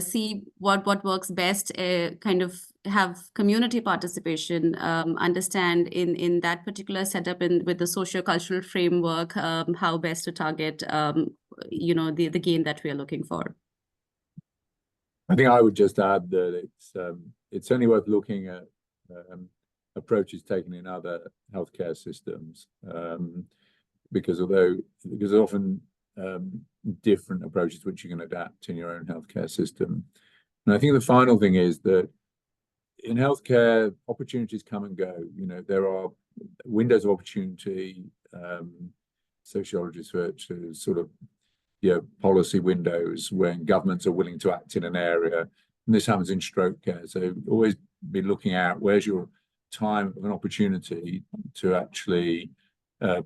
see what works best, kind of have community participation, understand in that particular setup with the socio-cultural framework, how best to target, the gain that we are looking for. I think I would just add that it's only worth looking at approaches taken in other healthcare systems, because there's often different approaches which you can adapt in your own healthcare system. And I think the final thing is that in healthcare, opportunities come and go. You know, there are windows of opportunity, sociologists refer to sort of, policy windows when governments are willing to act in an area. And this happens in stroke care. So always be looking out, where's your time of an opportunity to actually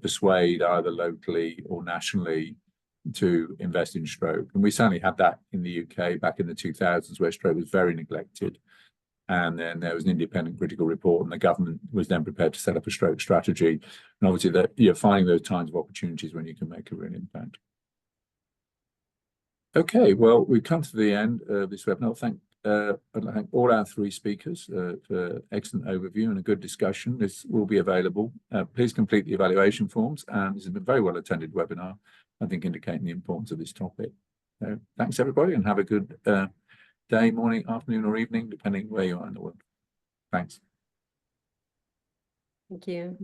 persuade either locally or nationally to invest in stroke. And we certainly had that in the UK back in the 2000s, where stroke was very neglected. And then there was an independent critical report, and the government was then prepared to set up a stroke strategy. And obviously, that you're finding those kinds of opportunities when you can make a real impact. Okay, well, we've come to the end of this webinar. I'd like to thank all our three speakers for excellent overview and a good discussion. This will be available. Please complete the evaluation forms, and this has been a very well attended webinar, I think, indicating the importance of this topic. So thanks, everybody, and have a good day, morning, afternoon, or evening, depending where you are in the world. Thanks. Thank you.